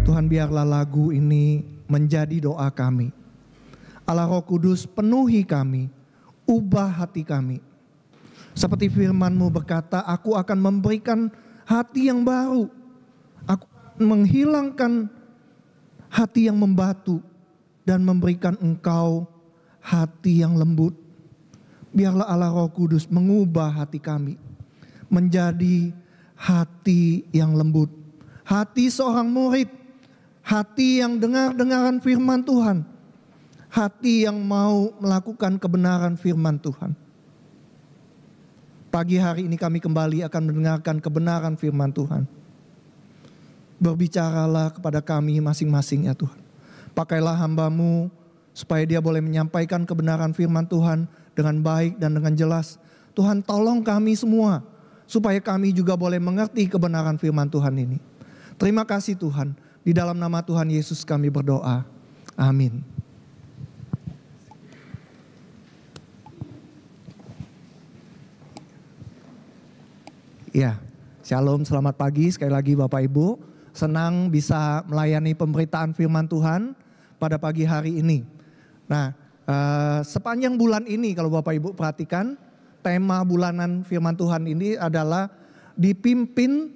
Tuhan, biarlah lagu ini menjadi doa kami. Allah Roh Kudus, penuhi kami, ubah hati kami. Seperti firman-Mu berkata, aku akan memberikan hati yang baru. Aku akan menghilangkan hati yang membatu dan memberikan Engkau hati yang lembut. Biarlah Allah Roh Kudus mengubah hati kami menjadi hati yang lembut. Hati seorang murid, hati yang dengar-dengaran firman Tuhan, hati yang mau melakukan kebenaran firman Tuhan. Pagi hari ini kami kembali akan mendengarkan kebenaran firman Tuhan. Berbicaralah kepada kami masing-masing ya Tuhan. Pakailah hamba-Mu supaya dia boleh menyampaikan kebenaran firman Tuhan dengan baik dan dengan jelas. Tuhan, tolong kami semua supaya kami juga boleh mengerti kebenaran firman Tuhan ini. Terima kasih Tuhan. Di dalam nama Tuhan Yesus kami berdoa. Amin. Ya, shalom, selamat pagi sekali lagi Bapak Ibu. Senang bisa melayani pemberitaan firman Tuhan pada pagi hari ini. Nah, sepanjang bulan ini kalau Bapak Ibu perhatikan, tema bulanan firman Tuhan ini adalah dipimpin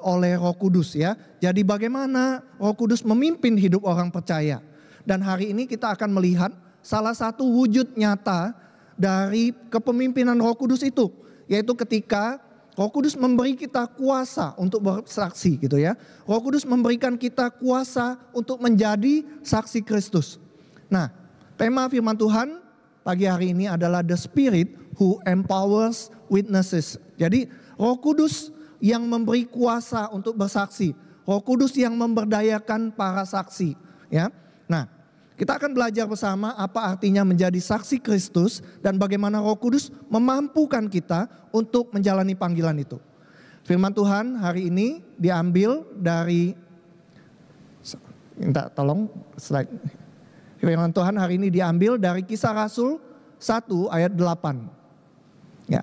oleh Roh Kudus ya. Jadi bagaimana Roh Kudus memimpin hidup orang percaya. Dan hari ini kita akan melihat salah satu wujud nyata dari kepemimpinan Roh Kudus itu. Yaitu ketika Roh Kudus memberi kita kuasa untuk bersaksi gitu ya. Roh Kudus memberikan kita kuasa untuk menjadi saksi Kristus. Nah, tema firman Tuhan pagi hari ini adalah The Spirit who empowers witnesses. Jadi Roh Kudus yang memberi kuasa untuk bersaksi. Roh Kudus yang memberdayakan para saksi. Ya. Nah, kita akan belajar bersama apa artinya menjadi saksi Kristus dan bagaimana Roh Kudus memampukan kita untuk menjalani panggilan itu. Firman Tuhan hari ini diambil dari, minta tolong slide. Firman Tuhan hari ini diambil dari Kisah Rasul 1 ayat 8. Ya,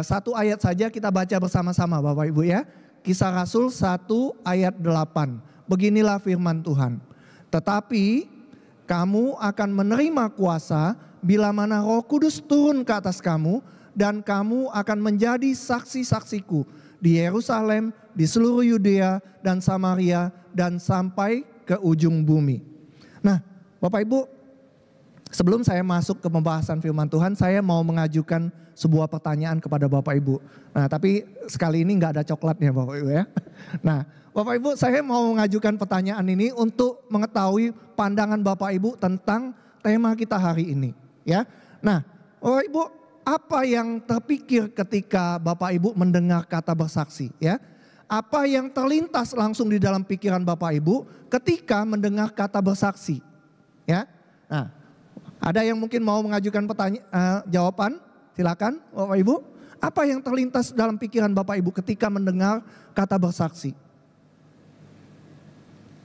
satu ayat saja kita baca bersama-sama Bapak Ibu ya. Kisah Rasul 1 ayat 8. Beginilah firman Tuhan. Tetapi kamu akan menerima kuasa bila mana Roh Kudus turun ke atas kamu dan kamu akan menjadi saksi-saksiku di Yerusalem, di seluruh Yudea dan Samaria dan sampai ke ujung bumi. Nah, Bapak Ibu, sebelum saya masuk ke pembahasan firman Tuhan, saya mau mengajukan sebuah pertanyaan kepada Bapak Ibu. Nah, tapi sekali ini nggak ada coklatnya Bapak Ibu ya. Nah, Bapak Ibu, saya mau mengajukan pertanyaan ini untuk mengetahui pandangan Bapak Ibu tentang tema kita hari ini. Ya, nah, Bapak Ibu, apa yang terpikir ketika Bapak Ibu mendengar kata bersaksi? Ya, apa yang terlintas langsung di dalam pikiran Bapak Ibu ketika mendengar kata bersaksi? Ya, nah, ada yang mungkin mau mengajukan jawaban? Silakan, Bapak Ibu. Apa yang terlintas dalam pikiran Bapak Ibu ketika mendengar kata bersaksi?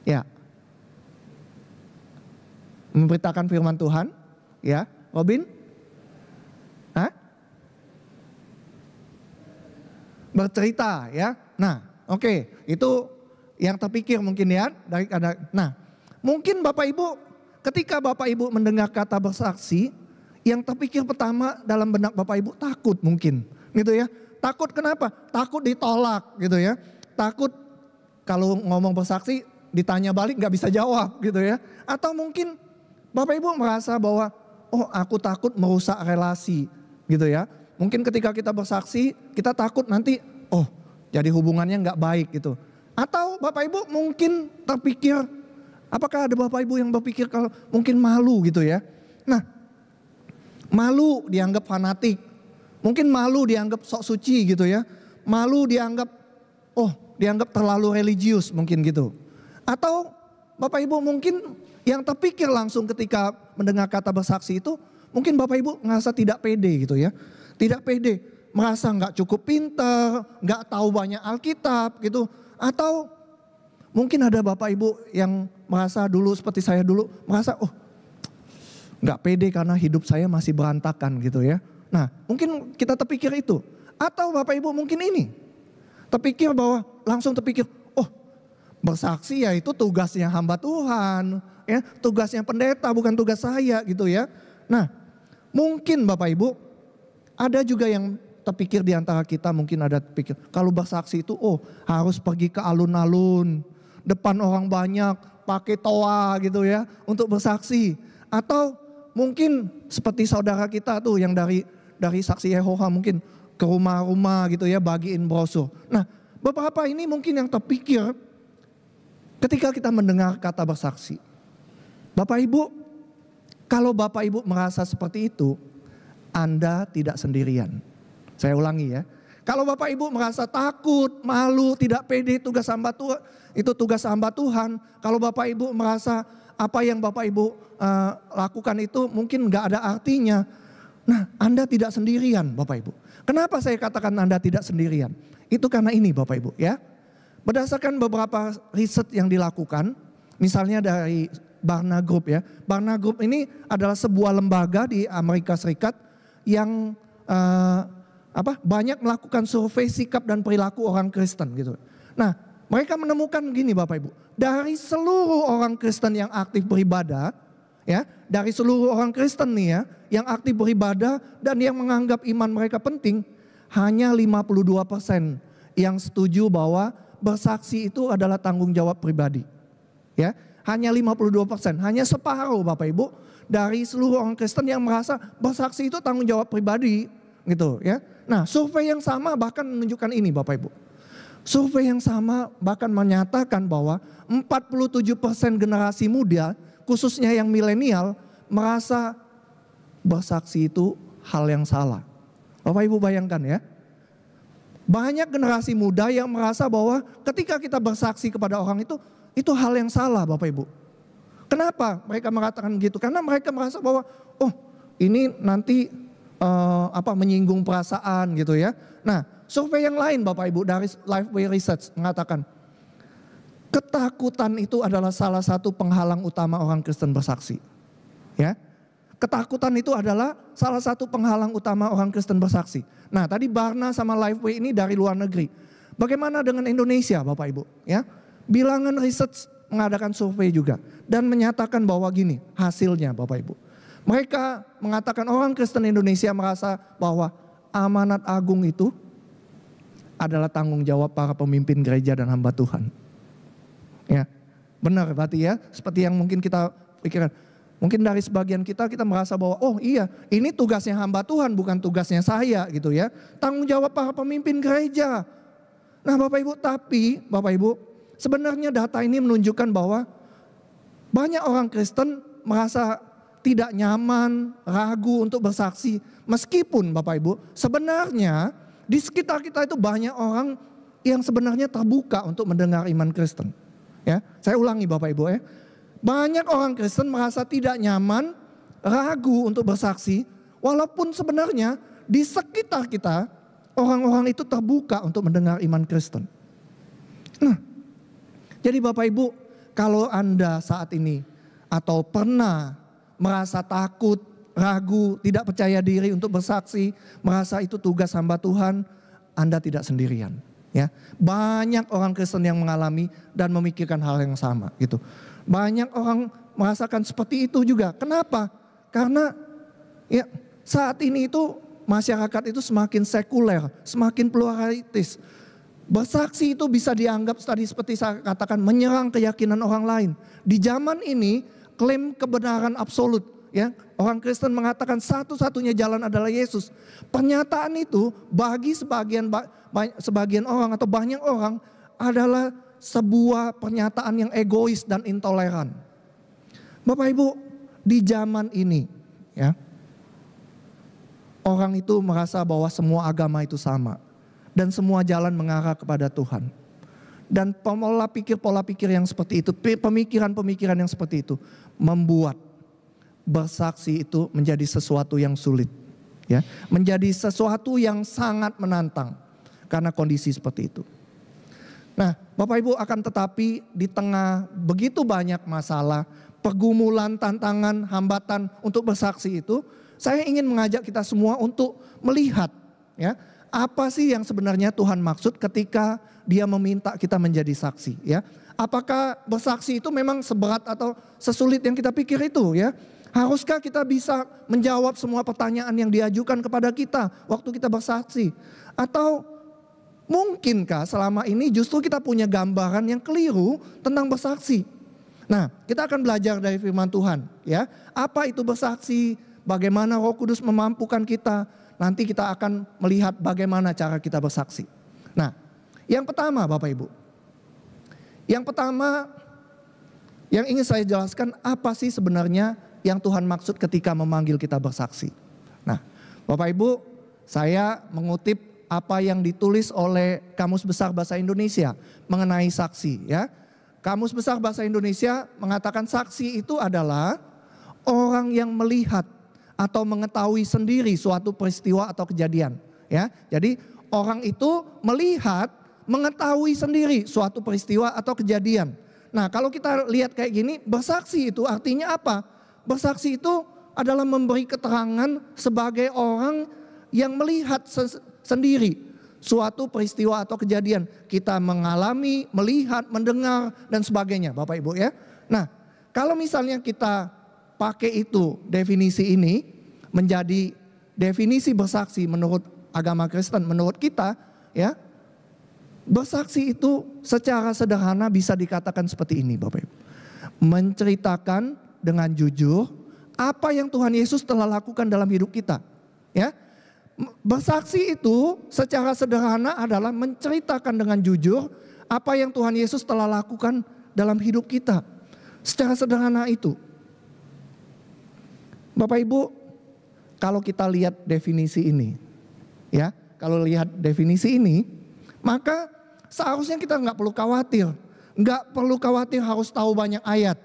Ya, memberitakan firman Tuhan, ya, Robin? Hah? Bercerita, ya. Nah, oke, itu yang terpikir mungkin ya dari ada. Nah, mungkin Bapak Ibu ketika Bapak Ibu mendengar kata bersaksi, yang terpikir pertama dalam benak Bapak Ibu takut mungkin, gitu ya. Takut kenapa? Takut ditolak, gitu ya. Takut kalau ngomong bersaksi ditanya balik nggak bisa jawab gitu ya. Atau mungkin Bapak Ibu merasa bahwa oh aku takut merusak relasi gitu ya. Mungkin ketika kita bersaksi kita takut nanti oh jadi hubungannya nggak baik gitu. Atau Bapak Ibu mungkin terpikir, apakah ada Bapak Ibu yang berpikir kalau mungkin malu gitu ya. Nah, malu dianggap fanatik. Mungkin malu dianggap sok suci gitu ya. Malu dianggap dianggap terlalu religius mungkin gitu. Atau Bapak Ibu mungkin yang terpikir langsung ketika mendengar kata bersaksi itu, mungkin Bapak Ibu merasa tidak pede gitu ya. Tidak pede, merasa nggak cukup pintar, nggak tahu banyak Alkitab gitu. Atau mungkin ada Bapak Ibu yang merasa dulu seperti saya dulu, merasa nggak pede karena hidup saya masih berantakan gitu ya. Nah mungkin kita terpikir itu. Atau Bapak Ibu mungkin ini, terpikir bahwa langsung terpikir, Bersaksi ya itu tugasnya hamba Tuhan, ya, tugasnya pendeta bukan tugas saya gitu ya. Nah, mungkin Bapak Ibu ada juga yang terpikir di antara kita, mungkin ada pikir kalau bersaksi itu harus pergi ke alun-alun, depan orang banyak, pakai toa gitu ya untuk bersaksi. Atau mungkin seperti saudara kita tuh yang dari Saksi Yehova mungkin ke rumah-rumah gitu ya bagiin brosur. Nah, beberapa ini mungkin yang terpikir ketika kita mendengar kata bersaksi. Bapak Ibu, kalau Bapak Ibu merasa seperti itu, Anda tidak sendirian. Saya ulangi ya. Kalau Bapak Ibu merasa takut, malu, tidak pede tugas hamba Tuhan, itu tugas hamba Tuhan. Kalau Bapak Ibu merasa apa yang Bapak Ibu lakukan itu mungkin gak ada artinya. Nah, Anda tidak sendirian Bapak Ibu. Kenapa saya katakan Anda tidak sendirian? Itu karena ini Bapak Ibu ya. Berdasarkan beberapa riset yang dilakukan, misalnya dari Barna Group ya. Barna Group ini adalah sebuah lembaga di Amerika Serikat yang banyak melakukan survei sikap dan perilaku orang Kristen gitu. Nah, mereka menemukan gini Bapak Ibu, dari seluruh orang Kristen yang aktif beribadah, ya, dari seluruh orang Kristen nih ya, yang aktif beribadah dan yang menganggap iman mereka penting, hanya 52% yang setuju bahwa bersaksi itu adalah tanggung jawab pribadi. Ya, hanya 52%, hanya separuh Bapak Ibu dari seluruh orang Kristen yang merasa bersaksi itu tanggung jawab pribadi gitu ya. Nah, survei yang sama bahkan menunjukkan ini Bapak Ibu. Survei yang sama bahkan menyatakan bahwa 47% generasi muda, khususnya yang milenial, merasa bersaksi itu hal yang salah. Bapak Ibu bayangkan ya. Banyak generasi muda yang merasa bahwa ketika kita bersaksi kepada orang itu hal yang salah Bapak Ibu. Kenapa mereka mengatakan begitu? Karena mereka merasa bahwa ini nanti menyinggung perasaan gitu ya. Nah, survei yang lain Bapak Ibu dari Lifeway Research mengatakan ketakutan itu adalah salah satu penghalang utama orang Kristen bersaksi. Ya. Ketakutan itu adalah salah satu penghalang utama orang Kristen bersaksi. Nah, tadi Barna sama Lifeway ini dari luar negeri. Bagaimana dengan Indonesia Bapak Ibu? Ya, Bilangan Research mengadakan survei juga dan menyatakan bahwa gini hasilnya Bapak Ibu. Mereka mengatakan orang Kristen Indonesia merasa bahwa amanat agung itu adalah tanggung jawab para pemimpin gereja dan hamba Tuhan. Ya, benar berarti ya, seperti yang mungkin kita pikirkan. Mungkin dari sebagian kita merasa bahwa ini tugasnya hamba Tuhan bukan tugasnya saya gitu ya. Tanggung jawab para pemimpin gereja. Nah Bapak Ibu, tapi Bapak Ibu sebenarnya data ini menunjukkan bahwa banyak orang Kristen merasa tidak nyaman, ragu untuk bersaksi. Meskipun Bapak Ibu sebenarnya di sekitar kita itu banyak orang yang sebenarnya terbuka untuk mendengar iman Kristen. Ya, saya ulangi Bapak Ibu ya. Banyak orang Kristen merasa tidak nyaman, ragu untuk bersaksi, walaupun sebenarnya di sekitar kita orang-orang itu terbuka untuk mendengar iman Kristen. Nah, jadi Bapak Ibu, kalau Anda saat ini atau pernah merasa takut, ragu, tidak percaya diri untuk bersaksi, merasa itu tugas hamba Tuhan, Anda tidak sendirian. Ya, banyak orang Kristen yang mengalami dan memikirkan hal yang sama gitu. Banyak orang merasakan seperti itu juga. Kenapa? Karena ya saat ini itu masyarakat itu semakin sekuler, semakin pluralitis. Bersaksi itu bisa dianggap tadi seperti saya katakan menyerang keyakinan orang lain. Di zaman ini klaim kebenaran absolut, ya. Orang Kristen mengatakan satu-satunya jalan adalah Yesus. Pernyataan itu bagi sebagian orang atau banyak orang adalah sebuah pernyataan yang egois dan intoleran. Bapak Ibu, di zaman ini ya, orang itu merasa bahwa semua agama itu sama dan semua jalan mengarah kepada Tuhan. Dan pola pikir yang seperti itu, pemikiran yang seperti itu membuat bersaksi itu menjadi sesuatu yang sulit, ya, menjadi sesuatu yang sangat menantang karena kondisi seperti itu. Nah, Bapak Ibu akan tetapi di tengah begitu banyak masalah, pergumulan, tantangan, hambatan untuk bersaksi itu, saya ingin mengajak kita semua untuk melihat ya, Apa sih yang sebenarnya Tuhan maksud ketika Dia meminta kita menjadi saksi, ya? Apakah bersaksi itu memang seberat atau sesulit yang kita pikir itu, ya? Haruskah kita bisa menjawab semua pertanyaan yang diajukan kepada kita waktu kita bersaksi? Atau mungkinkah selama ini justru kita punya gambaran yang keliru tentang bersaksi? Nah, kita akan belajar dari firman Tuhan, ya. Apa itu bersaksi? Bagaimana Roh Kudus memampukan kita? Nanti kita akan melihat bagaimana cara kita bersaksi. Nah, yang pertama Bapak Ibu. Yang pertama yang ingin saya jelaskan, apa sih sebenarnya yang Tuhan maksud ketika memanggil kita bersaksi. Nah, Bapak Ibu, saya mengutip apa yang ditulis oleh Kamus Besar Bahasa Indonesia mengenai saksi, ya. Kamus Besar Bahasa Indonesia mengatakan saksi itu adalah orang yang melihat atau mengetahui sendiri suatu peristiwa atau kejadian, ya. Jadi orang itu melihat, mengetahui sendiri suatu peristiwa atau kejadian. Nah, kalau kita lihat kayak gini, bersaksi itu artinya apa? Bersaksi itu adalah memberi keterangan sebagai orang yang melihat sendiri suatu peristiwa atau kejadian. Kita mengalami, melihat, mendengar dan sebagainya, Bapak Ibu, ya. Nah, kalau misalnya kita pakai itu definisi ini menjadi definisi bersaksi menurut agama Kristen, menurut kita, ya. Bersaksi itu secara sederhana bisa dikatakan seperti ini, Bapak Ibu. Menceritakan dengan jujur apa yang Tuhan Yesus telah lakukan dalam hidup kita, ya. Bersaksi itu secara sederhana adalah menceritakan dengan jujur apa yang Tuhan Yesus telah lakukan dalam hidup kita. Secara sederhana itu. Bapak Ibu, kalau kita lihat definisi ini, ya, kalau lihat definisi ini, maka seharusnya kita nggak perlu khawatir. Nggak perlu khawatir harus tahu banyak ayat.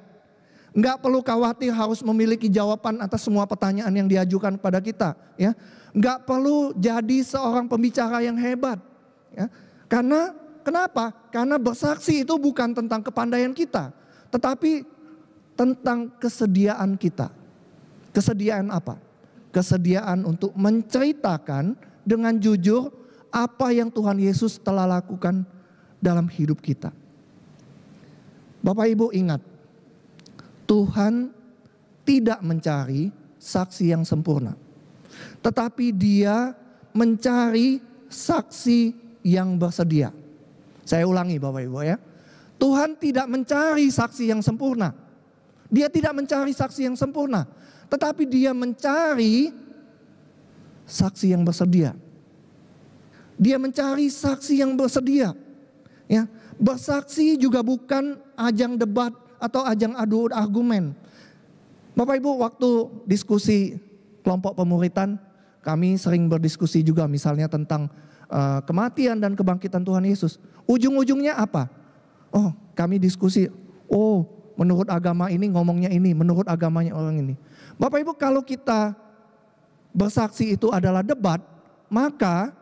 Nggak perlu khawatir harus memiliki jawaban atas semua pertanyaan yang diajukan kepada kita, ya. Nggak perlu jadi seorang pembicara yang hebat, ya. Karena kenapa? Karena bersaksi itu bukan tentang kepandaian kita, tetapi tentang kesediaan kita. Kesediaan apa? Kesediaan untuk menceritakan dengan jujur apa yang Tuhan Yesus telah lakukan dalam hidup kita. Bapak Ibu ingat, Tuhan tidak mencari saksi yang sempurna, tetapi Dia mencari saksi yang bersedia. Saya ulangi Bapak Ibu, ya. Tuhan tidak mencari saksi yang sempurna. Dia tidak mencari saksi yang sempurna, tetapi Dia mencari saksi yang bersedia. Dia mencari saksi yang bersedia, ya. Bersaksi juga bukan ajang debat atau ajang adu argumen. Bapak Ibu, waktu diskusi kelompok pemuritan, kami sering berdiskusi juga misalnya tentang kematian dan kebangkitan Tuhan Yesus. Ujung-ujungnya apa? Oh, kami diskusi, oh menurut agama ini ngomongnya ini, menurut agamanya orang ini. Bapak Ibu, kalau kita bersaksi itu adalah debat, maka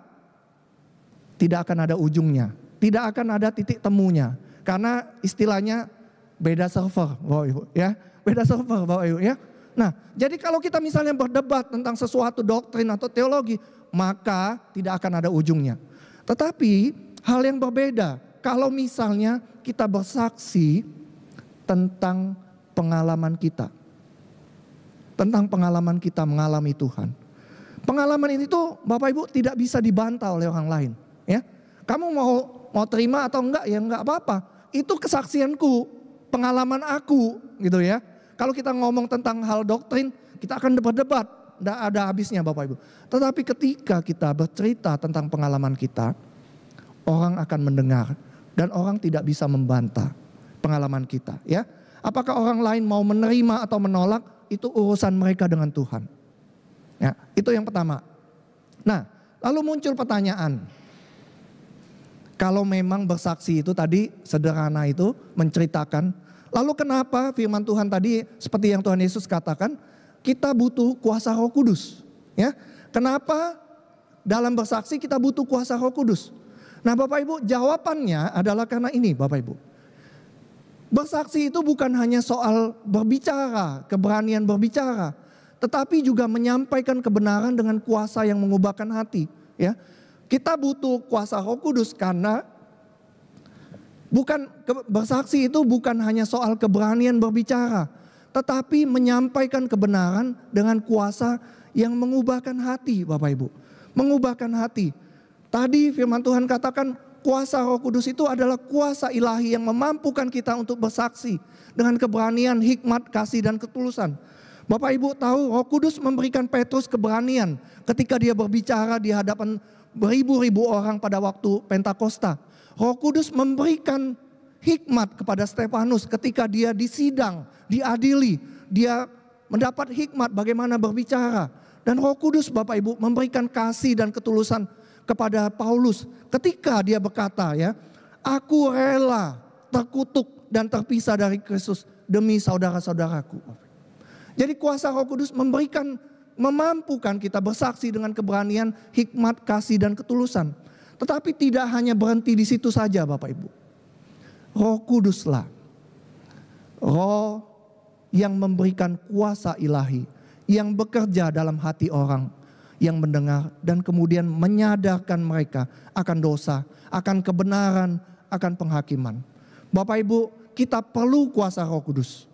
tidak akan ada ujungnya, tidak akan ada titik temunya. Karena istilahnya beda server, Bapak Ibu, ya. Beda server, Bapak Ibu, ya. Nah, jadi kalau kita misalnya berdebat tentang sesuatu doktrin atau teologi, maka tidak akan ada ujungnya. Tetapi hal yang berbeda kalau misalnya kita bersaksi tentang pengalaman kita. Tentang pengalaman kita mengalami Tuhan. Pengalaman ini tuh Bapak Ibu tidak bisa dibantah oleh orang lain, ya. Kamu mau terima atau enggak, ya enggak apa-apa. Itu kesaksianku, pengalaman aku, gitu ya. Kalau kita ngomong tentang hal doktrin, kita akan berdebat, tidak ada habisnya Bapak Ibu. Tetapi ketika kita bercerita tentang pengalaman kita, orang akan mendengar dan orang tidak bisa membantah pengalaman kita, ya. Apakah orang lain mau menerima atau menolak, itu urusan mereka dengan Tuhan. Ya, itu yang pertama. Nah, lalu muncul pertanyaan. Kalau memang bersaksi itu tadi sederhana itu menceritakan, lalu kenapa firman Tuhan tadi seperti yang Tuhan Yesus katakan, kita butuh kuasa Roh Kudus, ya? Kenapa dalam bersaksi kita butuh kuasa Roh Kudus? Nah, Bapak Ibu, jawabannya adalah karena ini, Bapak Ibu. Bersaksi itu bukan hanya soal berbicara, keberanian berbicara, tetapi juga menyampaikan kebenaran dengan kuasa yang mengubahkan hati, ya. Kita butuh kuasa Roh Kudus karena bersaksi itu bukan hanya soal keberanian berbicara, tetapi menyampaikan kebenaran dengan kuasa yang mengubahkan hati, Bapak Ibu. Mengubahkan hati. Tadi firman Tuhan katakan kuasa Roh Kudus itu adalah kuasa ilahi yang memampukan kita untuk bersaksi dengan keberanian, hikmat, kasih, dan ketulusan. Bapak Ibu tahu Roh Kudus memberikan Petrus keberanian ketika dia berbicara di hadapan beribu-ribu orang pada waktu Pentakosta. Roh Kudus memberikan hikmat kepada Stefanus ketika dia disidang, diadili. Dia mendapat hikmat bagaimana berbicara. Dan Roh Kudus Bapak Ibu memberikan kasih dan ketulusan kepada Paulus ketika dia berkata ya, aku rela terkutuk dan terpisah dari Kristus demi saudara-saudaraku. Jadi kuasa Roh Kudus memampukan kita bersaksi dengan keberanian, hikmat, kasih, dan ketulusan. Tetapi tidak hanya berhenti di situ saja Bapak Ibu. Roh Kuduslah Roh yang memberikan kuasa ilahi, yang bekerja dalam hati orang yang mendengar dan kemudian menyadarkan mereka akan dosa, akan kebenaran, akan penghakiman. Bapak Ibu, kita perlu kuasa Roh Kudus.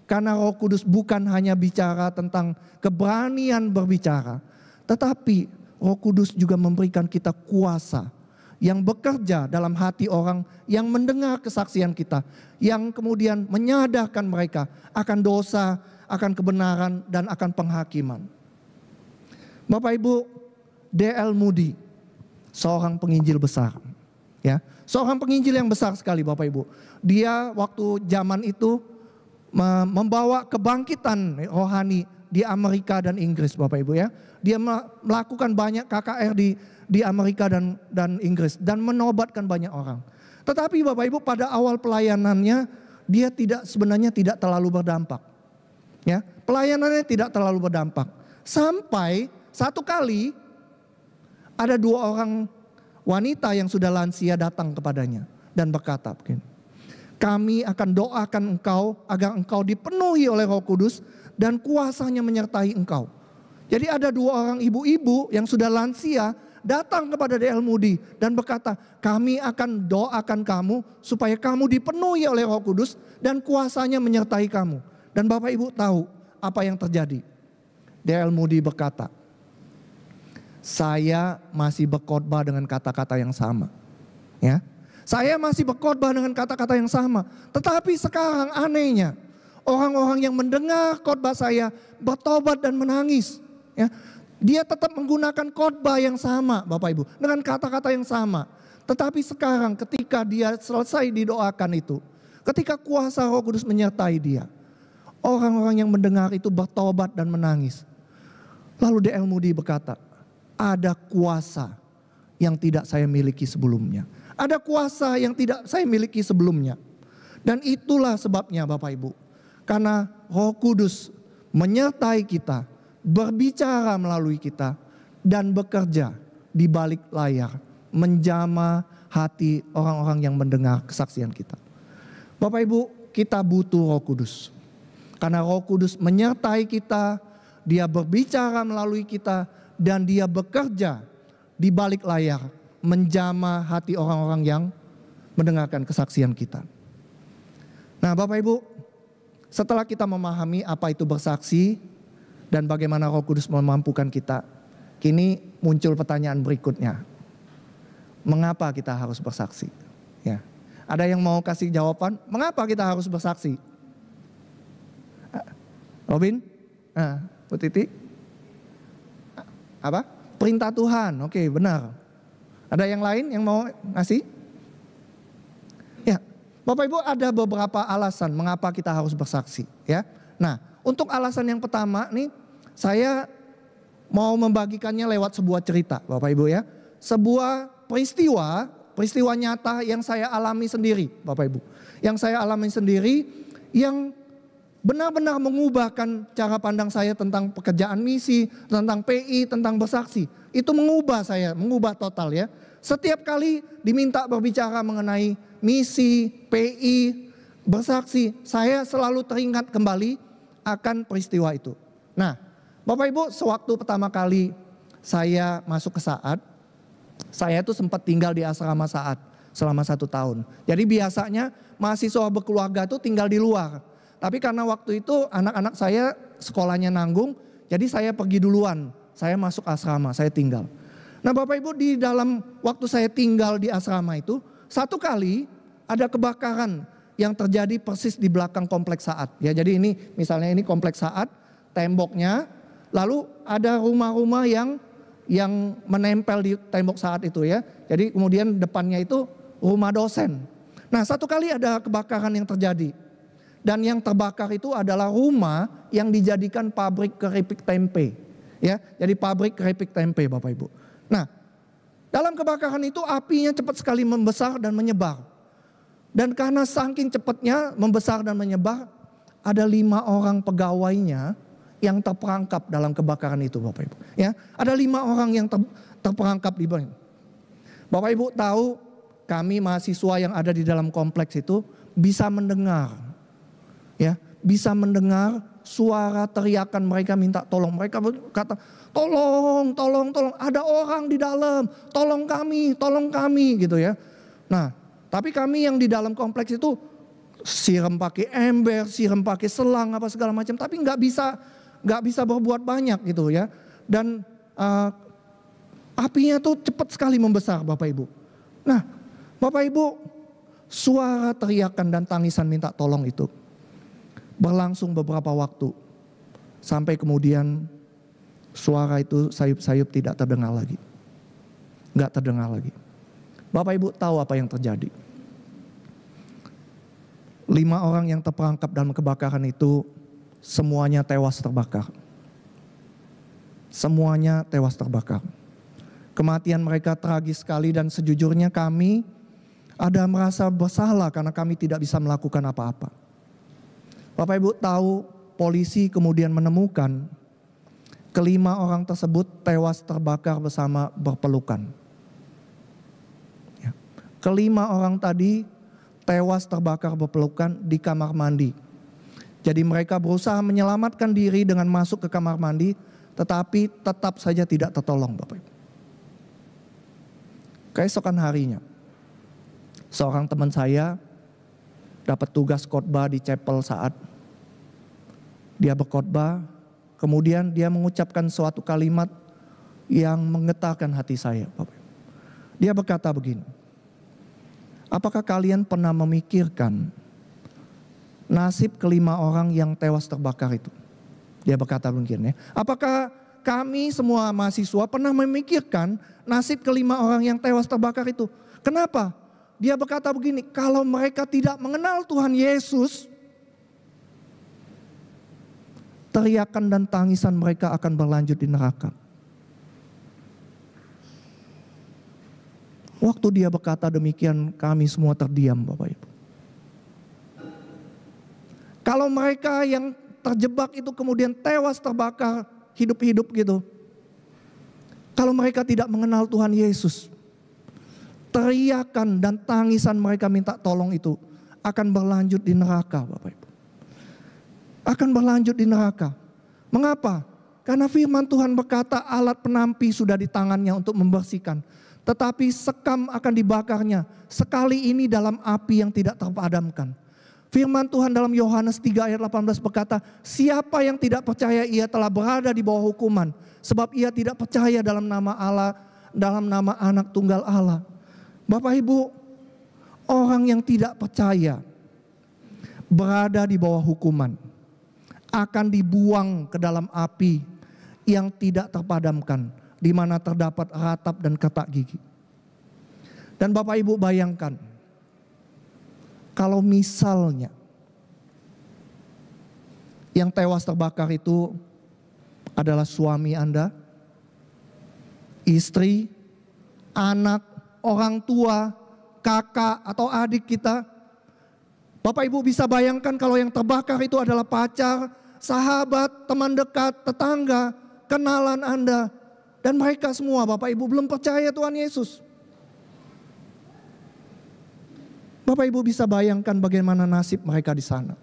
Karena Roh Kudus bukan hanya bicara tentang keberanian berbicara, tetapi Roh Kudus juga memberikan kita kuasa yang bekerja dalam hati orang yang mendengar kesaksian kita, yang kemudian menyadarkan mereka akan dosa, akan kebenaran, dan akan penghakiman. Bapak Ibu, D.L. Moody, seorang penginjil besar, ya, seorang penginjil yang besar sekali Bapak Ibu. Dia waktu zaman itu membawa kebangkitan rohani di Amerika dan Inggris Bapak Ibu ya. Dia melakukan banyak KKR di Amerika dan Inggris dan menobatkan banyak orang. Tetapi Bapak Ibu pada awal pelayanannya dia sebenarnya tidak terlalu berdampak. Ya, pelayanannya tidak terlalu berdampak. Sampai satu kali ada 2 orang wanita yang sudah lansia datang kepadanya dan berkata begini, kami akan doakan engkau agar engkau dipenuhi oleh Roh Kudus dan kuasanya menyertai engkau. Jadi ada 2 orang ibu-ibu yang sudah lansia datang kepada D.L. Moody dan berkata, kami akan doakan kamu supaya kamu dipenuhi oleh Roh Kudus dan kuasanya menyertai kamu. Dan Bapak Ibu tahu apa yang terjadi. D.L. Moody berkata, saya masih berkhotbah dengan kata-kata yang sama. Ya. Saya masih berkhotbah dengan kata-kata yang sama. Tetapi sekarang anehnya, orang-orang yang mendengar khotbah saya bertobat dan menangis. Ya. Dia tetap menggunakan khotbah yang sama Bapak Ibu, dengan kata-kata yang sama. Tetapi sekarang ketika dia selesai didoakan itu, ketika kuasa Roh Kudus menyertai dia, orang-orang yang mendengar itu bertobat dan menangis. Lalu D.L. Moody berkata, ada kuasa yang tidak saya miliki sebelumnya. Ada kuasa yang tidak saya miliki sebelumnya. Dan itulah sebabnya Bapak Ibu. Karena Roh Kudus menyertai kita, berbicara melalui kita, dan bekerja di balik layar, menjamah hati orang-orang yang mendengar kesaksian kita. Bapak Ibu, kita butuh Roh Kudus. Karena Roh Kudus menyertai kita, dia berbicara melalui kita, dan dia bekerja di balik layar, menjamah hati orang-orang yang mendengarkan kesaksian kita. Nah Bapak Ibu, setelah kita memahami apa itu bersaksi dan bagaimana Roh Kudus memampukan kita, kini muncul pertanyaan berikutnya. Mengapa kita harus bersaksi? Ya. Ada yang mau kasih jawaban? Mengapa kita harus bersaksi? Robin? Bu Titi? Apa? Perintah Tuhan. Oke, benar. Ada yang lain yang mau ngasih? Ya, Bapak Ibu ada beberapa alasan mengapa kita harus bersaksi. Ya, nah untuk alasan yang pertama nih, saya mau membagikannya lewat sebuah cerita, Bapak Ibu ya. Sebuah peristiwa nyata yang saya alami sendiri, Bapak Ibu. Yang saya alami sendiri, yang benar-benar mengubahkan cara pandang saya tentang pekerjaan misi, tentang PI, tentang bersaksi. Itu mengubah saya, mengubah total ya. Setiap kali diminta berbicara mengenai misi, PI, bersaksi, saya selalu teringat kembali akan peristiwa itu. Nah, Bapak Ibu, sewaktu pertama kali saya masuk ke Saat, Saya tuh sempat tinggal di asrama saat selama 1 tahun. Jadi biasanya mahasiswa berkeluarga tuh tinggal di luar. Tapi karena waktu itu anak-anak saya sekolahnya nanggung, jadi saya pergi duluan. Saya masuk asrama, saya tinggal. Nah Bapak Ibu, di dalam waktu saya tinggal di asrama itu, satu kali ada kebakaran yang terjadi persis di belakang kompleks Saat. Ya, jadi ini misalnya ini kompleks Saat, temboknya, lalu ada rumah-rumah yang menempel di tembok Saat itu ya. Jadi kemudian depannya itu rumah dosen. Nah satu kali ada kebakaran yang terjadi. Dan yang terbakar itu adalah rumah yang dijadikan pabrik keripik tempe. Ya, jadi pabrik keripik tempe Bapak Ibu. Nah, dalam kebakaran itu apinya cepat sekali membesar dan menyebar. Dan karena saking cepatnya membesar dan menyebar, ada 5 orang pegawainya yang terperangkap dalam kebakaran itu Bapak Ibu. Ya, ada 5 orang yang terperangkap di bawah. Bapak Ibu tahu kami mahasiswa yang ada di dalam kompleks itu bisa mendengar. Ya, bisa mendengar suara teriakan mereka minta tolong. Mereka berkata, tolong, tolong, tolong. Ada orang di dalam, tolong kami gitu ya. Nah, tapi kami yang di dalam kompleks itu siram pakai ember, siram pakai selang apa segala macam. Tapi nggak bisa berbuat banyak gitu ya. Dan apinya tuh cepat sekali membesar Bapak Ibu. Nah, Bapak Ibu, suara teriakan dan tangisan minta tolong itu berlangsung beberapa waktu. Sampai kemudian suara itu sayup-sayup tidak terdengar lagi. Nggak terdengar lagi. Bapak Ibu tahu apa yang terjadi. 5 orang yang terperangkap dalam kebakaran itu semuanya tewas terbakar. Semuanya tewas terbakar. Kematian mereka tragis sekali dan sejujurnya kami ada merasa bersalah karena kami tidak bisa melakukan apa-apa. Bapak Ibu tahu polisi kemudian menemukan ke-5 orang tersebut tewas terbakar bersama berpelukan. Ya. Ke-5 orang tadi tewas terbakar berpelukan di kamar mandi. Jadi mereka berusaha menyelamatkan diri dengan masuk ke kamar mandi, tetapi tetap saja tidak tertolong Bapak Ibu. Keesokan harinya, seorang teman saya dapat tugas khotbah di chapel Saat. Dia berkhotbah, kemudian dia mengucapkan suatu kalimat yang menggetarkan hati saya. Dia berkata begini, apakah kalian pernah memikirkan nasib ke-5 orang yang tewas terbakar itu? Dia berkata begini, apakah kami semua mahasiswa pernah memikirkan nasib ke-5 orang yang tewas terbakar itu? Kenapa? Dia berkata begini, kalau mereka tidak mengenal Tuhan Yesus, teriakan dan tangisan mereka akan berlanjut di neraka. Waktu dia berkata demikian, kami semua terdiam Bapak Ibu. Kalau mereka yang terjebak itu kemudian tewas terbakar hidup-hidup gitu. Kalau mereka tidak mengenal Tuhan Yesus, teriakan dan tangisan mereka minta tolong itu akan berlanjut di neraka Bapak Ibu. Akan berlanjut di neraka. Mengapa? Karena firman Tuhan berkata alat penampi sudah di tangannya untuk membersihkan. Tetapi sekam akan dibakarnya. Sekali ini dalam api yang tidak terpadamkan. Firman Tuhan dalam Yohanes 3 ayat 18 berkata, siapa yang tidak percaya ia telah berada di bawah hukuman. Sebab ia tidak percaya dalam nama Allah, dalam nama anak tunggal Allah. Bapak Ibu, orang yang tidak percaya berada di bawah hukuman. Akan dibuang ke dalam api yang tidak terpadamkan, di mana terdapat ratap dan ketak gigi. Dan Bapak Ibu bayangkan, kalau misalnya yang tewas terbakar itu adalah suami Anda, istri, anak, orang tua, kakak atau adik kita. Bapak Ibu bisa bayangkan kalau yang terbakar itu adalah pacar, sahabat, teman dekat, tetangga, kenalan Anda. Dan mereka semua Bapak Ibu belum percaya Tuhan Yesus. Bapak Ibu bisa bayangkan bagaimana nasib mereka di sana.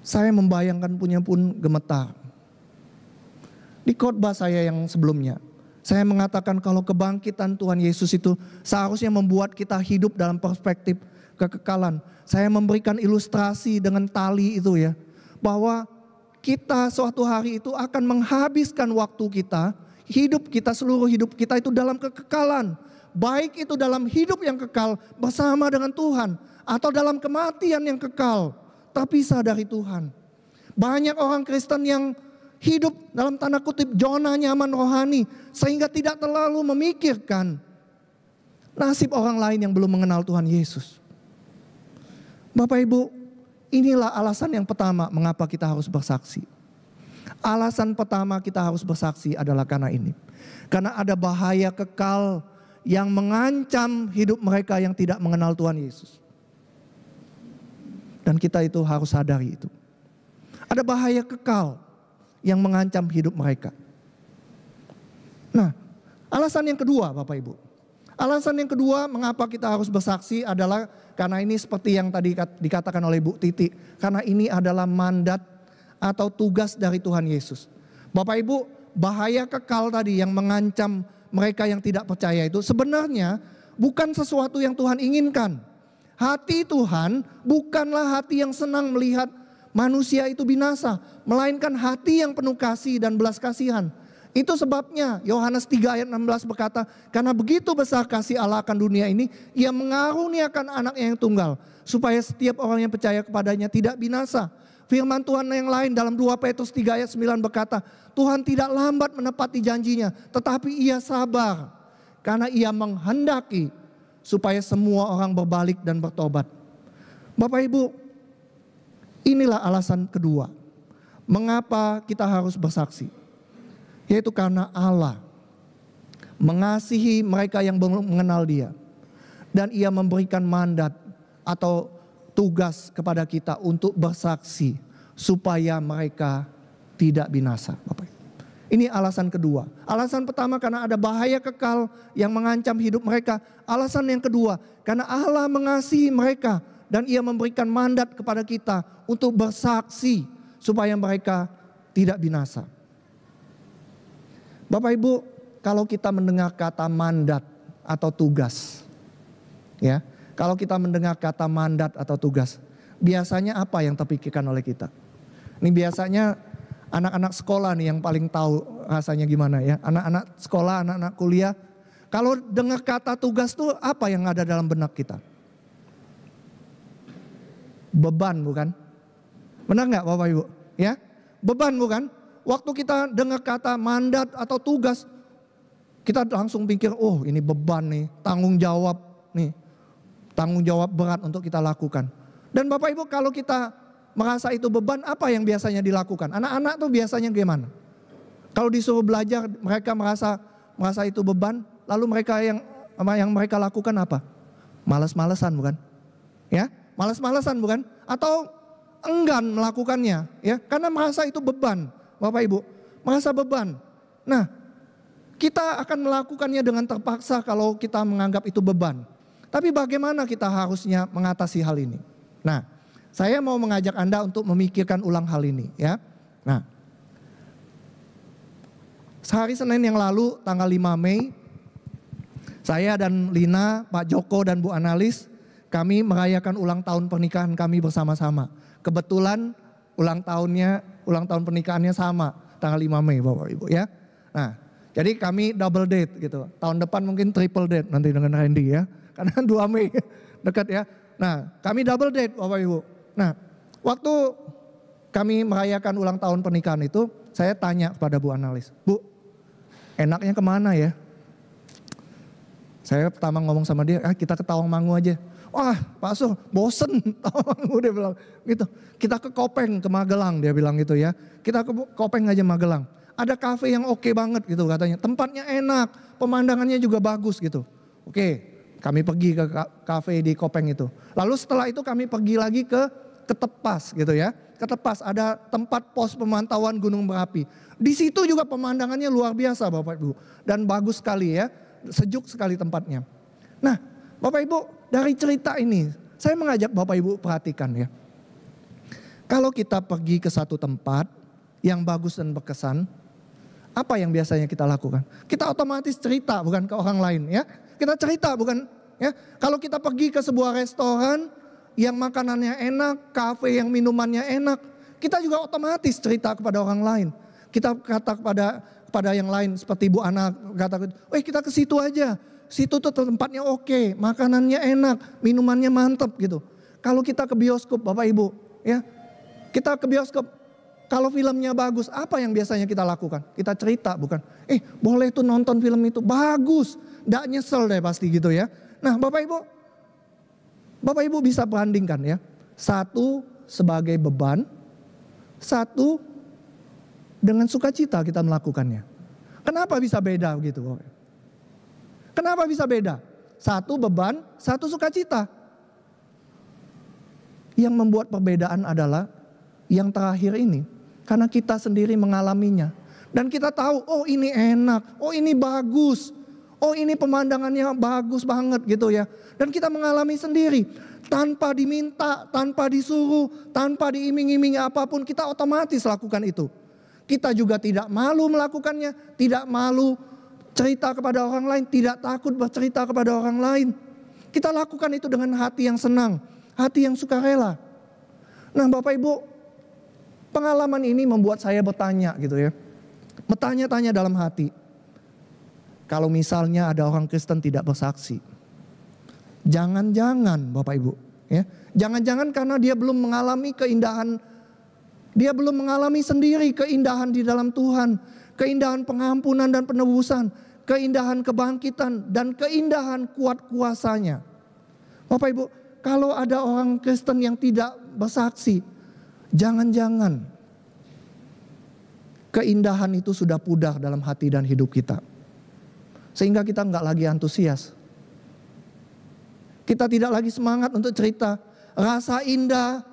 Saya membayangkan punya pun gemetar. Di khotbah saya yang sebelumnya, Saya mengatakan kalau kebangkitan Tuhan Yesus itu seharusnya membuat kita hidup dalam perspektif kekekalan. Saya memberikan ilustrasi dengan tali itu ya. Bahwa kita suatu hari itu akan menghabiskan waktu kita, hidup kita, seluruh hidup kita itu dalam kekekalan. Baik itu dalam hidup yang kekal bersama dengan Tuhan. Atau dalam kematian yang kekal, terpisah dari Tuhan. Banyak orang Kristen yang hidup dalam tanda kutip zona nyaman rohani. Sehingga tidak terlalu memikirkan nasib orang lain yang belum mengenal Tuhan Yesus. Bapak Ibu, inilah alasan yang pertama mengapa kita harus bersaksi. Alasan pertama kita harus bersaksi adalah karena ini. Karena ada bahaya kekal yang mengancam hidup mereka yang tidak mengenal Tuhan Yesus. Dan kita itu harus sadari itu. Ada bahaya kekal yang mengancam hidup mereka. Nah, alasan yang kedua Bapak Ibu. Alasan yang kedua mengapa kita harus bersaksi adalah karena ini seperti yang tadi dikatakan oleh Bu Titi. Karena ini adalah mandat atau tugas dari Tuhan Yesus. Bapak Ibu, bahaya kekal tadi yang mengancam mereka yang tidak percaya itu sebenarnya bukan sesuatu yang Tuhan inginkan. Hati Tuhan bukanlah hati yang senang melihat manusia itu binasa, melainkan hati yang penuh kasih dan belas kasihan. Itu sebabnya Yohanes 3 ayat 16 berkata, karena begitu besar kasih Allah akan dunia ini, Ia mengaruniakan anaknya yang tunggal, supaya setiap orang yang percaya kepadanya tidak binasa. Firman Tuhan yang lain dalam 2 Petrus 3 ayat 9 berkata, Tuhan tidak lambat menepati janjinya, tetapi Ia sabar, karena Ia menghendaki supaya semua orang berbalik dan bertobat. Bapak Ibu, inilah alasan kedua. Mengapa kita harus bersaksi? Yaitu karena Allah mengasihi mereka yang belum mengenal Dia. Dan Ia memberikan mandat atau tugas kepada kita untuk bersaksi supaya mereka tidak binasa. Bapak. Ini alasan kedua. Alasan pertama karena ada bahaya kekal yang mengancam hidup mereka. Alasan yang kedua karena Allah mengasihi mereka dan Ia memberikan mandat kepada kita untuk bersaksi supaya mereka tidak binasa. Bapak Ibu, kalau kita mendengar kata mandat atau tugas, ya, kalau kita mendengar kata mandat atau tugas, biasanya apa yang terpikirkan oleh kita? Ini biasanya anak-anak sekolah nih yang paling tahu rasanya gimana ya. Anak-anak sekolah, anak-anak kuliah. Kalau dengar kata tugas tuh apa yang ada dalam benak kita? Beban bukan? Benar nggak Bapak Ibu? Ya, beban bukan? Waktu kita dengar kata mandat atau tugas, kita langsung pikir, oh ini beban nih, tanggung jawab nih. Tanggung jawab berat untuk kita lakukan. Dan Bapak Ibu kalau kita merasa itu beban, apa yang biasanya dilakukan? Anak-anak tuh biasanya gimana? Kalau disuruh belajar, mereka merasa itu beban, lalu mereka yang mereka lakukan apa? Malas-malesan bukan? Ya, malas-malesan bukan? Atau enggan melakukannya, ya? Karena merasa itu beban, Bapak Ibu, merasa beban. Nah, kita akan melakukannya dengan terpaksa kalau kita menganggap itu beban. Tapi bagaimana kita harusnya mengatasi hal ini? Nah, saya mau mengajak Anda untuk memikirkan ulang hal ini ya. Nah, sehari Senin yang lalu tanggal 5 Mei, saya dan Lina, Pak Joko dan Bu Analis, kami merayakan ulang tahun pernikahan kami bersama-sama. Kebetulan ulang tahun pernikahannya sama tanggal 5 Mei Bapak Ibu ya. Nah, jadi kami double date gitu. Tahun depan mungkin triple date nanti dengan Randy ya. Karena 2 Mei dekat ya. Nah, kami double date Bapak Ibu. Nah, waktu kami merayakan ulang tahun pernikahan itu, saya tanya kepada Bu Analis, Bu, enaknya kemana ya? Saya pertama ngomong sama dia, kita ke Tawangmangu aja. Wah, Pak Sur, bosen Tawangmangu dia bilang gitu. Kita ke Kopeng, ke Magelang dia bilang gitu ya. Kita ke Kopeng aja Magelang. Ada kafe yang oke banget gitu katanya. Tempatnya enak, pemandangannya juga bagus gitu. Oke. Kami pergi ke kafe di Kopeng itu. Lalu setelah itu kami pergi lagi ke Ketepas gitu ya. Ketepas ada tempat pos pemantauan gunung berapi. Di situ juga pemandangannya luar biasa Bapak Ibu. Dan bagus sekali ya. Sejuk sekali tempatnya. Nah Bapak Ibu dari cerita ini saya mengajak Bapak Ibu perhatikan ya. Kalau kita pergi ke satu tempat yang bagus dan berkesan. Apa yang biasanya kita lakukan? Kita otomatis cerita bukan ke orang lain ya. Kita cerita bukan ya. Kalau kita pergi ke sebuah restoran yang makanannya enak, kafe yang minumannya enak, kita juga otomatis cerita kepada orang lain. Kita kata kepada yang lain seperti Bu Ana kata, kita ke situ aja. Situ tuh tempatnya oke, makanannya enak, minumannya mantap gitu. Kalau kita ke bioskop Bapak Ibu ya, kita ke bioskop, kalau filmnya bagus, apa yang biasanya kita lakukan? Kita cerita bukan? Boleh tuh nonton film itu, bagus. Nggak nyesel deh pasti gitu ya. Nah Bapak Ibu bisa bandingkan ya. Satu sebagai beban, satu dengan sukacita kita melakukannya. Kenapa bisa beda begitu? Kenapa bisa beda? Satu beban, satu sukacita. Yang membuat perbedaan adalah yang terakhir ini. Karena kita sendiri mengalaminya. Dan kita tahu, oh ini enak, oh ini bagus. Oh ini pemandangannya bagus banget gitu ya. Dan kita mengalami sendiri. Tanpa diminta, tanpa disuruh, tanpa diiming-imingi apapun, kita otomatis lakukan itu. Kita juga tidak malu melakukannya, tidak malu cerita kepada orang lain, tidak takut bercerita kepada orang lain. Kita lakukan itu dengan hati yang senang, hati yang sukarela. Nah Bapak Ibu, pengalaman ini membuat saya bertanya gitu ya. Bertanya-tanya dalam hati. Kalau misalnya ada orang Kristen tidak bersaksi, jangan-jangan Bapak Ibu, ya, jangan-jangan karena dia belum mengalami keindahan, dia belum mengalami sendiri keindahan di dalam Tuhan, keindahan pengampunan dan penebusan, keindahan kebangkitan dan keindahan kuat kuasanya. Bapak Ibu, kalau ada orang Kristen yang tidak bersaksi, jangan-jangan keindahan itu sudah pudar dalam hati dan hidup kita. Sehingga kita nggak lagi antusias. Kita tidak lagi semangat untuk cerita. Rasa indah,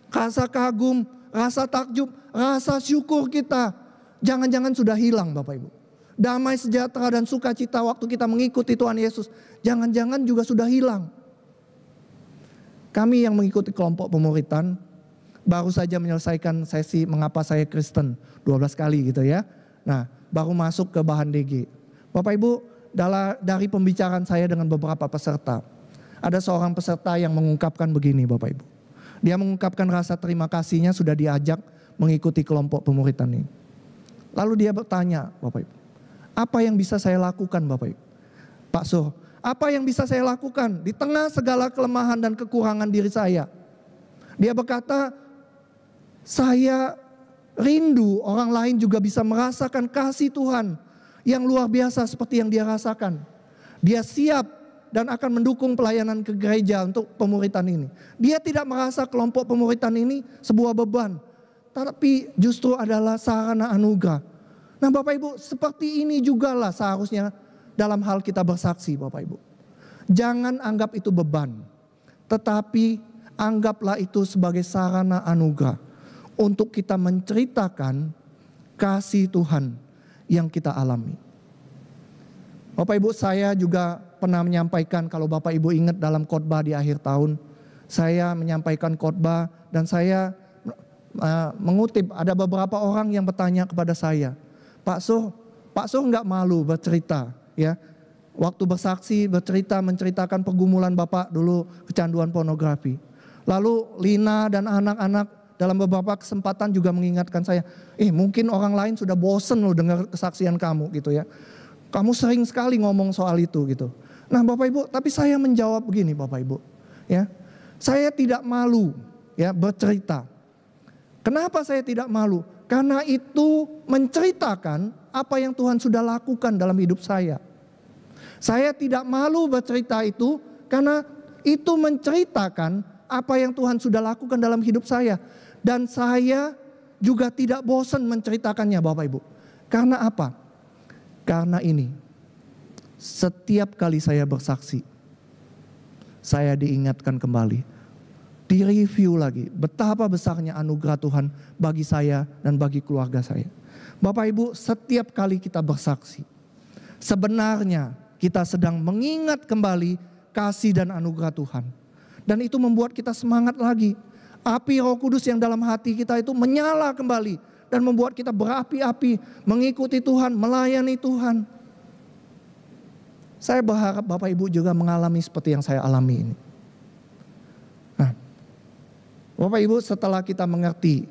rasa kagum, rasa takjub, rasa syukur kita. Jangan-jangan sudah hilang Bapak Ibu. Damai sejahtera dan sukacita waktu kita mengikuti Tuhan Yesus. Jangan-jangan juga sudah hilang. Kami yang mengikuti kelompok pemuritan baru saja menyelesaikan sesi mengapa saya Kristen 12 kali gitu ya. Nah baru masuk ke bahan DG. Bapak Ibu, dari pembicaraan saya dengan beberapa peserta, ada seorang peserta yang mengungkapkan begini Bapak Ibu. Dia mengungkapkan rasa terima kasihnya sudah diajak mengikuti kelompok pemuritan ini. Lalu dia bertanya Bapak Ibu, apa yang bisa saya lakukan Bapak Ibu? Pak Sur, apa yang bisa saya lakukan di tengah segala kelemahan dan kekurangan diri saya? Dia berkata, saya rindu orang lain juga bisa merasakan kasih Tuhan yang luar biasa seperti yang dia rasakan. Dia siap dan akan mendukung pelayanan ke gereja untuk pemuritan ini. Dia tidak merasa kelompok pemuritan ini sebuah beban, tapi justru adalah sarana anugerah. Nah Bapak Ibu, seperti ini juga lah seharusnya dalam hal kita bersaksi Bapak Ibu. Jangan anggap itu beban, tetapi anggaplah itu sebagai sarana anugerah untuk kita menceritakan kasih Tuhan yang kita alami. Bapak Ibu, saya juga pernah menyampaikan, kalau Bapak Ibu ingat dalam khotbah di akhir tahun, saya menyampaikan khotbah dan saya mengutip ada beberapa orang yang bertanya kepada saya, Pak Sur nggak malu bercerita ya, waktu bersaksi bercerita menceritakan pergumulan Bapak dulu kecanduan pornografi. Lalu Lina dan anak-anak dalam beberapa kesempatan juga mengingatkan saya, mungkin orang lain sudah bosen loh dengar kesaksian kamu gitu ya. Kamu sering sekali ngomong soal itu gitu. Nah Bapak Ibu, tapi saya menjawab begini Bapak Ibu. Ya, saya tidak malu ya bercerita. Kenapa saya tidak malu? Karena itu menceritakan apa yang Tuhan sudah lakukan dalam hidup saya. Saya tidak malu bercerita itu karena itu menceritakan apa yang Tuhan sudah lakukan dalam hidup saya. Dan saya juga tidak bosan menceritakannya Bapak Ibu. Karena apa? Karena ini, setiap kali saya bersaksi, saya diingatkan kembali. Direview lagi betapa besarnya anugerah Tuhan bagi saya dan bagi keluarga saya. Bapak Ibu, setiap kali kita bersaksi, sebenarnya kita sedang mengingat kembali kasih dan anugerah Tuhan. Dan itu membuat kita semangat lagi. Api Roh Kudus yang dalam hati kita itu menyala kembali dan membuat kita berapi-api mengikuti Tuhan, melayani Tuhan. Saya berharap Bapak Ibu juga mengalami seperti yang saya alami ini. Nah, Bapak Ibu, setelah kita mengerti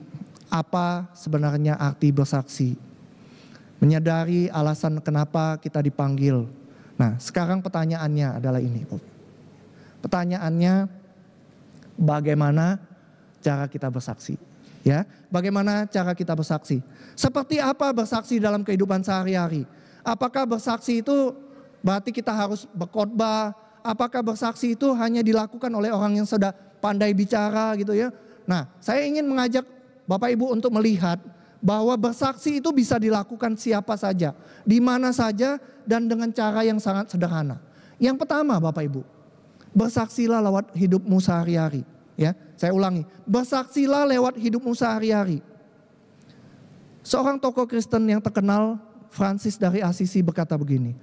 apa sebenarnya arti bersaksi, menyadari alasan kenapa kita dipanggil. Nah, sekarang pertanyaannya adalah ini. Pertanyaannya, bagaimana cara kita bersaksi? Ya, bagaimana cara kita bersaksi? Seperti apa bersaksi dalam kehidupan sehari-hari? Apakah bersaksi itu berarti kita harus berkhotbah? Apakah bersaksi itu hanya dilakukan oleh orang yang sudah pandai bicara gitu ya? Nah, saya ingin mengajak Bapak Ibu untuk melihat bahwa bersaksi itu bisa dilakukan siapa saja, di mana saja, dan dengan cara yang sangat sederhana. Yang pertama Bapak Ibu, bersaksilah lewat hidupmu sehari-hari. Ya, saya ulangi, bersaksilah lewat hidupmu sehari-hari. Seorang tokoh Kristen yang terkenal, Francis dari Assisi, berkata begini,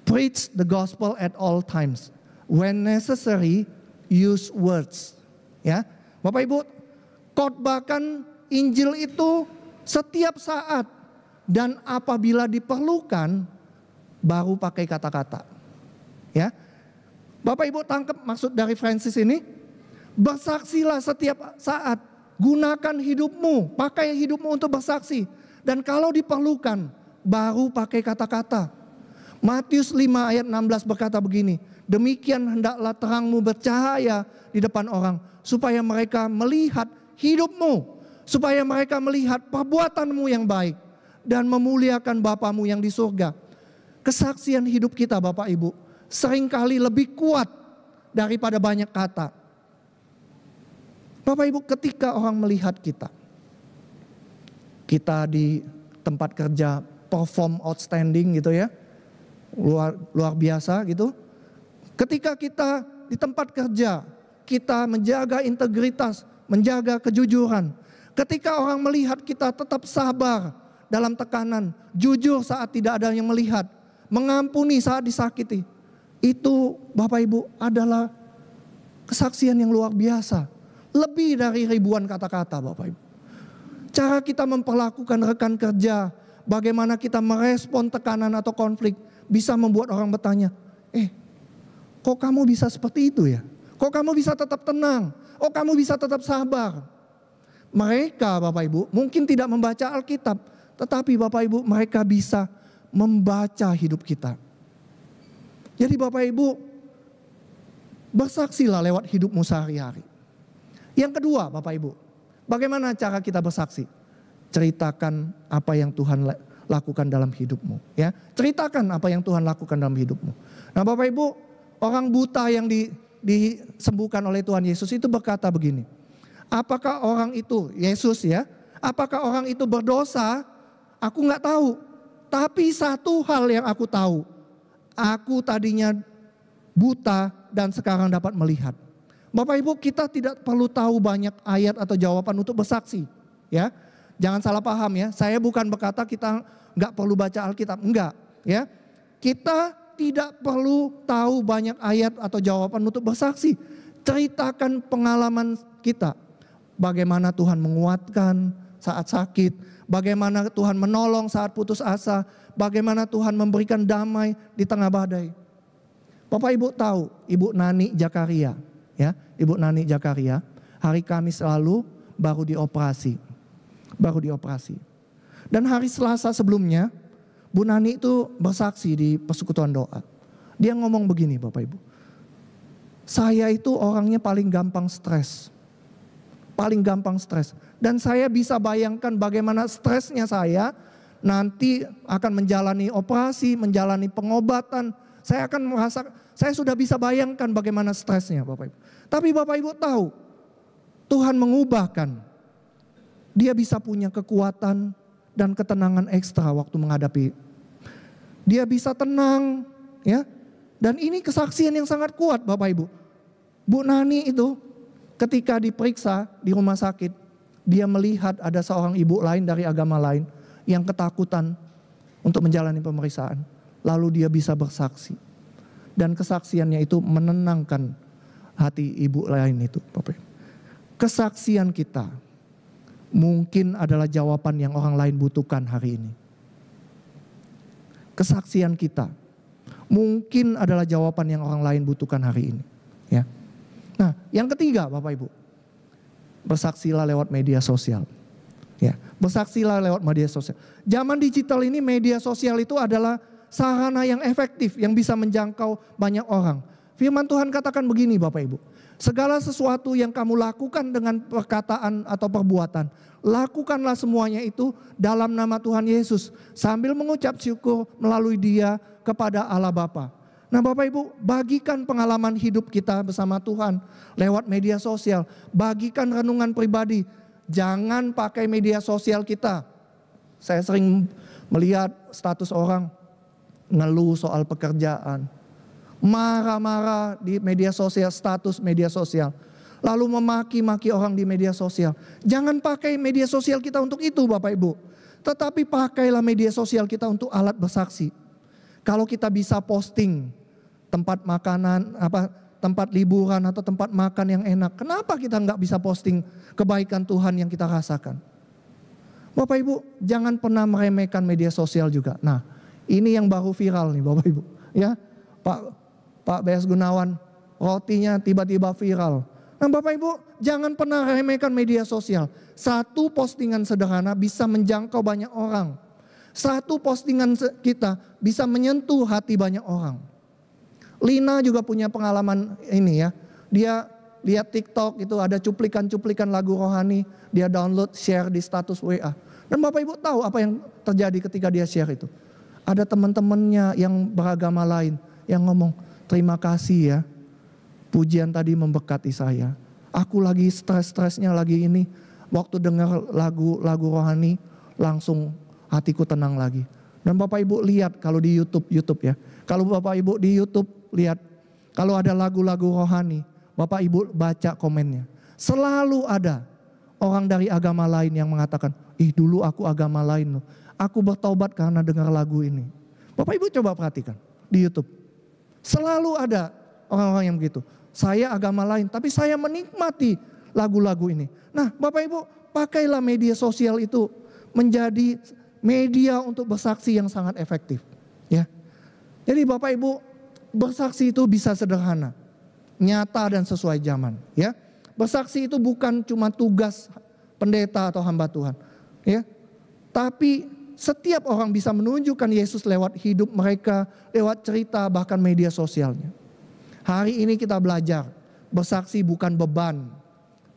preach the gospel at all times, when necessary, use words. Ya, Bapak Ibu, khotbahkan Injil itu setiap saat, dan apabila diperlukan, baru pakai kata-kata. Ya, Bapak Ibu tangkap maksud dari Francis ini? Bersaksilah setiap saat, gunakan hidupmu, pakai hidupmu untuk bersaksi. Dan kalau diperlukan, baru pakai kata-kata. Matius 5 ayat 16 berkata begini, demikian hendaklah terangmu bercahaya di depan orang, supaya mereka melihat hidupmu, supaya mereka melihat perbuatanmu yang baik, dan memuliakan Bapamu yang di surga. Kesaksian hidup kita Bapak Ibu, seringkali lebih kuat daripada banyak kata. Bapak Ibu, ketika orang melihat kita di tempat kerja perform outstanding gitu ya, luar biasa gitu. Ketika kita di tempat kerja, kita menjaga integritas, menjaga kejujuran. Ketika orang melihat kita tetap sabar dalam tekanan, jujur saat tidak ada yang melihat, mengampuni saat disakiti. Itu Bapak Ibu adalah kesaksian yang luar biasa. Lebih dari ribuan kata-kata Bapak Ibu. Cara kita memperlakukan rekan kerja, bagaimana kita merespon tekanan atau konflik, bisa membuat orang bertanya, kok kamu bisa seperti itu ya? Kok kamu bisa tetap tenang? Oh, kamu bisa tetap sabar? Mereka Bapak Ibu mungkin tidak membaca Alkitab, tetapi Bapak Ibu mereka bisa membaca hidup kita. Jadi Bapak Ibu, bersaksilah lewat hidupmu sehari-hari. Yang kedua Bapak Ibu, bagaimana cara kita bersaksi? Ceritakan apa yang Tuhan lakukan dalam hidupmu. Ya, ceritakan apa yang Tuhan lakukan dalam hidupmu. Nah Bapak Ibu, orang buta yang disembuhkan oleh Tuhan Yesus itu berkata begini, apakah orang itu, Yesus ya, apakah orang itu berdosa? Aku nggak tahu. Tapi satu hal yang aku tahu, aku tadinya buta dan sekarang dapat melihat. Bapak Ibu, kita tidak perlu tahu banyak ayat atau jawaban untuk bersaksi. Ya, jangan salah paham ya. Saya bukan berkata kita nggak perlu baca Alkitab, enggak. Ya, kita tidak perlu tahu banyak ayat atau jawaban untuk bersaksi. Ceritakan pengalaman kita. Bagaimana Tuhan menguatkan saat sakit, bagaimana Tuhan menolong saat putus asa, bagaimana Tuhan memberikan damai di tengah badai. Bapak Ibu tahu Ibu Nani Jakaria, ya, Ibu Nani Jakaria hari Kamis lalu baru dioperasi. Dan hari Selasa sebelumnya Bu Nani itu bersaksi di persekutuan doa. Dia ngomong begini Bapak Ibu, saya itu orangnya paling gampang stres. Dan saya bisa bayangkan bagaimana stresnya saya nanti akan menjalani operasi, menjalani pengobatan. Saya akan merasa, saya sudah bisa bayangkan bagaimana stresnya Bapak Ibu. Tapi Bapak Ibu tahu, Tuhan mengubahkan. Dia bisa punya kekuatan dan ketenangan ekstra waktu menghadapi. Dia bisa tenang, ya. Dan ini kesaksian yang sangat kuat Bapak Ibu. Bu Nani itu ketika diperiksa di rumah sakit, dia melihat ada seorang ibu lain dari agama lain yang ketakutan untuk menjalani pemeriksaan. Lalu dia bisa bersaksi. Dan kesaksiannya itu menenangkan hati ibu lain itu. Kesaksian kita mungkin adalah jawaban yang orang lain butuhkan hari ini. Kesaksian kita mungkin adalah jawaban yang orang lain butuhkan hari ini. Ya. Nah, yang ketiga Bapak Ibu, bersaksilah lewat media sosial. Ya, bersaksilah lewat media sosial. Zaman digital ini media sosial itu adalah sarana yang efektif yang bisa menjangkau banyak orang. Firman Tuhan katakan begini Bapak Ibu, segala sesuatu yang kamu lakukan dengan perkataan atau perbuatan, lakukanlah semuanya itu dalam nama Tuhan Yesus sambil mengucap syukur melalui Dia kepada Allah Bapa. Nah Bapak Ibu, bagikan pengalaman hidup kita bersama Tuhan lewat media sosial. Bagikan renungan pribadi. Jangan pakai media sosial kita. Saya sering melihat status orang ngeluh soal pekerjaan. Marah-marah di media sosial, status media sosial. Lalu memaki-maki orang di media sosial. Jangan pakai media sosial kita untuk itu Bapak Ibu. Tetapi pakailah media sosial kita untuk alat bersaksi. Kalau kita bisa posting tempat makanan, tempat liburan atau tempat makan yang enak, kenapa kita nggak bisa posting kebaikan Tuhan yang kita rasakan? Bapak Ibu, jangan pernah meremehkan media sosial juga. Nah, ini yang baru viral nih Bapak Ibu. Ya, Pak B.S. Gunawan, rotinya tiba-tiba viral. Nah Bapak Ibu, jangan pernah remehkan media sosial. Satu postingan sederhana bisa menjangkau banyak orang. Satu postingan kita bisa menyentuh hati banyak orang. Lina juga punya pengalaman ini ya. Dia lihat TikTok itu ada cuplikan-cuplikan lagu rohani. Dia download, share di status WA. Dan Bapak Ibu tahu apa yang terjadi ketika dia share itu. Ada teman-temannya yang beragama lain yang ngomong, terima kasih ya. Pujian tadi memberkati saya. Aku lagi stres-stresnya lagi ini. Waktu dengar lagu rohani langsung hatiku tenang lagi. Dan Bapak Ibu lihat kalau di YouTube ya. Kalau Bapak Ibu di YouTube lihat, kalau ada lagu-lagu rohani, Bapak Ibu baca komennya. Selalu ada orang dari agama lain yang mengatakan, dulu aku agama lain loh. Aku bertobat karena dengar lagu ini. Bapak Ibu coba perhatikan di YouTube. Selalu ada orang-orang yang begitu. Saya agama lain, tapi saya menikmati lagu-lagu ini. Nah Bapak Ibu, pakailah media sosial itu menjadi media untuk bersaksi yang sangat efektif. Ya. Jadi Bapak Ibu, bersaksi itu bisa sederhana, nyata dan sesuai zaman. Ya, bersaksi itu bukan cuma tugas pendeta atau hamba Tuhan. Ya, tapi setiap orang bisa menunjukkan Yesus lewat hidup mereka, lewat cerita bahkan media sosialnya. Hari ini kita belajar bersaksi bukan beban,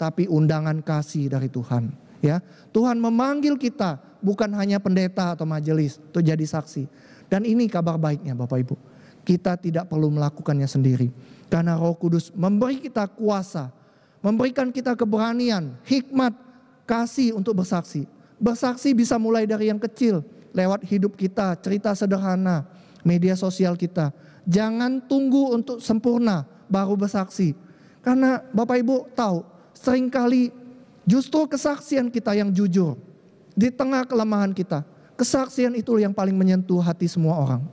tapi undangan kasih dari Tuhan. Ya, Tuhan memanggil kita bukan hanya pendeta atau majelis untuk jadi saksi. Dan ini kabar baiknya Bapak Ibu. Kita tidak perlu melakukannya sendiri. Karena Roh Kudus memberi kita kuasa, memberikan kita keberanian, hikmat, kasih untuk bersaksi. Bersaksi bisa mulai dari yang kecil, lewat hidup kita, cerita sederhana, media sosial kita. Jangan tunggu untuk sempurna baru bersaksi. Karena Bapak Ibu tahu, seringkali justru kesaksian kita yang jujur, di tengah kelemahan kita, kesaksian itu yang paling menyentuh hati semua orang.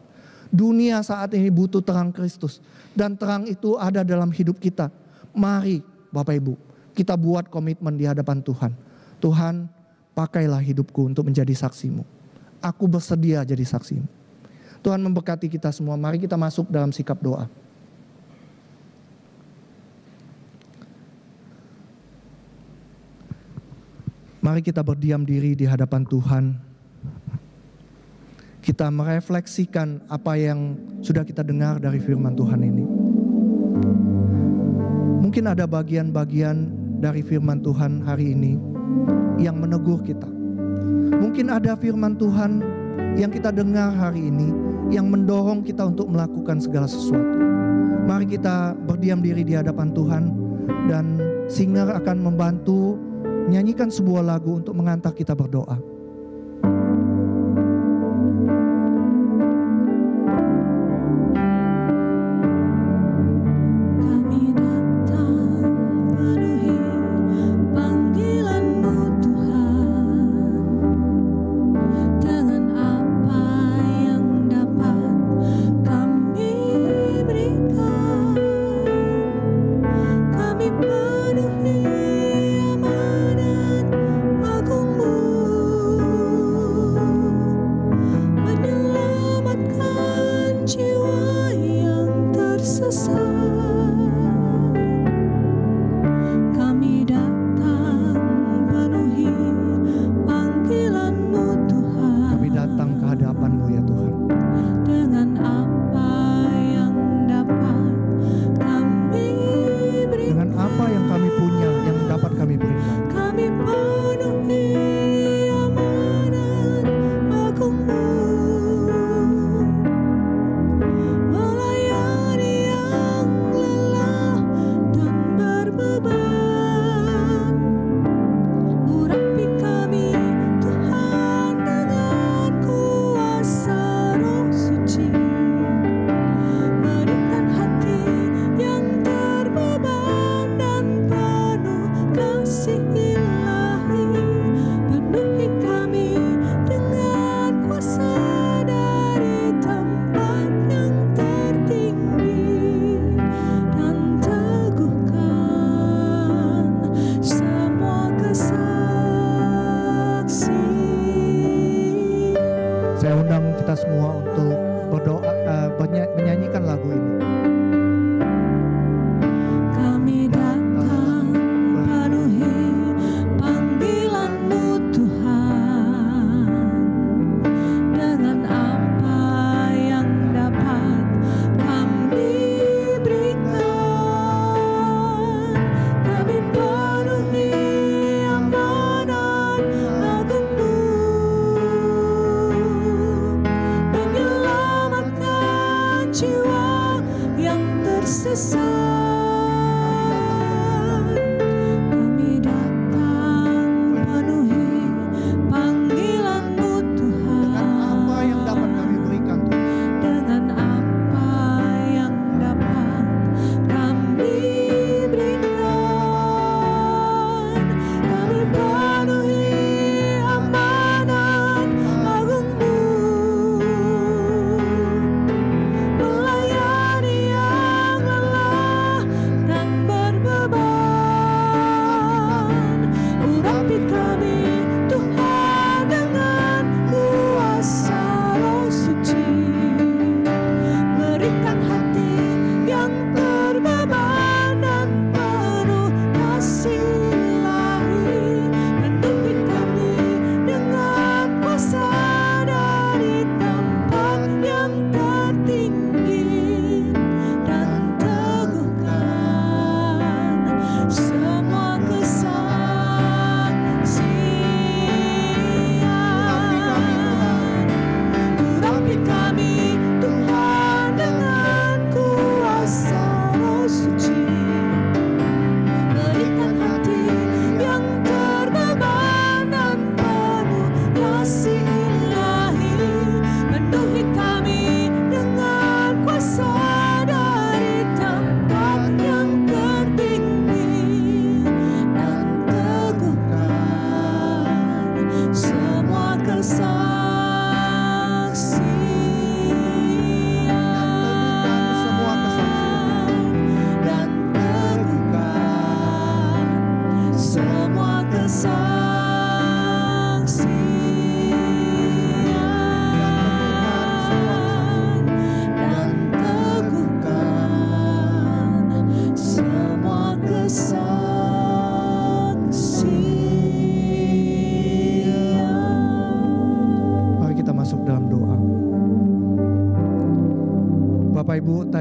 Dunia saat ini butuh terang Kristus. Dan terang itu ada dalam hidup kita. Mari Bapak Ibu, kita buat komitmen di hadapan Tuhan. Tuhan, pakailah hidupku untuk menjadi saksimu. Aku bersedia jadi saksimu. Tuhan memberkati kita semua. Mari kita masuk dalam sikap doa. Mari kita berdiam diri di hadapan Tuhan. Kita merefleksikan apa yang sudah kita dengar dari firman Tuhan ini. Mungkin ada bagian-bagian dari firman Tuhan hari ini yang menegur kita. Mungkin ada firman Tuhan yang kita dengar hari ini yang mendorong kita untuk melakukan segala sesuatu. Mari kita berdiam diri di hadapan Tuhan, dan singer akan membantu menyanyikan sebuah lagu untuk mengantar kita berdoa. Aku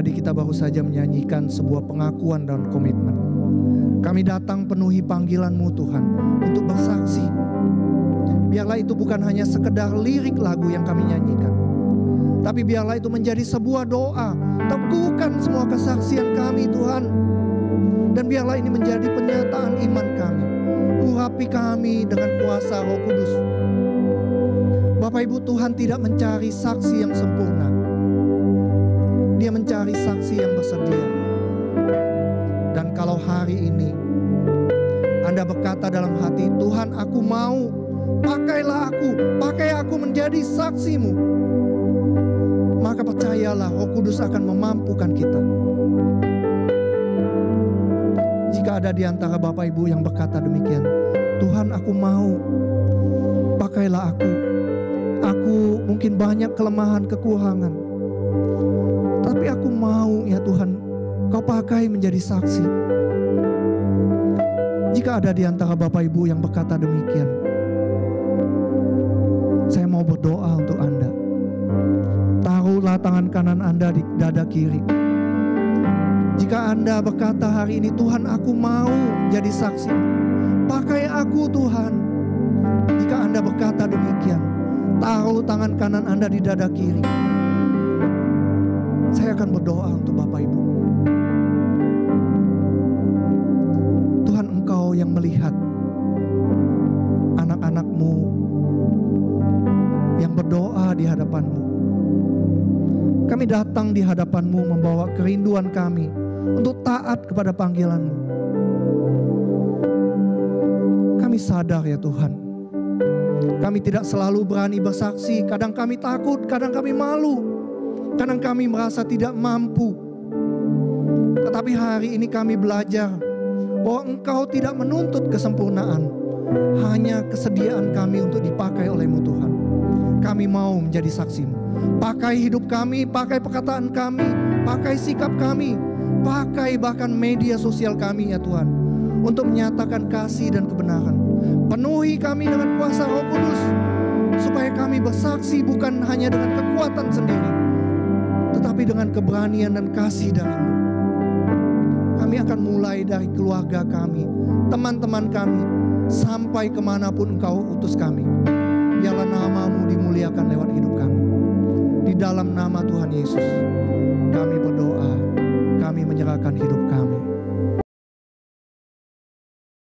tadi kita baru saja menyanyikan sebuah pengakuan dan komitmen. Kami datang penuhi panggilan-Mu Tuhan untuk bersaksi. Biarlah itu bukan hanya sekedar lirik lagu yang kami nyanyikan, tapi biarlah itu menjadi sebuah doa. Teguhkan semua kesaksian kami Tuhan. Dan biarlah ini menjadi penyataan iman kami. Urapi kami dengan kuasa Roh Kudus. Bapak Ibu, Tuhan tidak mencari saksi yang sempurna. Dia mencari saksi yang bersedia. Dan kalau hari ini Anda berkata dalam hati, Tuhan aku mau, pakailah aku, pakai aku menjadi saksi-Mu, maka percayalah Roh Kudus akan memampukan kita. Jika ada di antara Bapak Ibu yang berkata demikian, Tuhan aku mau, pakailah aku. Aku mungkin banyak kelemahan, kekurangan, tapi aku mau ya Tuhan, Kau pakai menjadi saksi. Jika ada di antara Bapak Ibu yang berkata demikian, saya mau berdoa untuk Anda. Taruhlah tangan kanan Anda di dada kiri. Jika Anda berkata hari ini, Tuhan aku mau jadi saksi, pakai aku Tuhan. Jika Anda berkata demikian, taruh tangan kanan Anda di dada kiri. Saya akan berdoa untuk Bapak Ibu. Tuhan, Engkau yang melihat anak-anak-Mu yang berdoa di hadapan-Mu. Kami datang di hadapan-Mu membawa kerinduan kami untuk taat kepada panggilan-Mu. Kami sadar ya Tuhan, kami tidak selalu berani bersaksi. Kadang kami takut, kadang kami malu, kadang kami merasa tidak mampu. Tetapi hari ini kami belajar bahwa Engkau tidak menuntut kesempurnaan, hanya kesediaan kami untuk dipakai oleh-Mu Tuhan. Kami mau menjadi saksi-Mu. Pakai hidup kami, pakai perkataan kami, pakai sikap kami, pakai bahkan media sosial kami ya Tuhan, untuk menyatakan kasih dan kebenaran. Penuhi kami dengan kuasa Roh Kudus, supaya kami bersaksi bukan hanya dengan kekuatan sendiri, tetapi dengan keberanian dan kasih dari-Mu. Kami akan mulai dari keluarga kami, teman-teman kami, sampai kemanapun Engkau utus kami. Biarlah nama-Mu dimuliakan lewat hidup kami. Di dalam nama Tuhan Yesus, kami berdoa, kami menyerahkan hidup kami.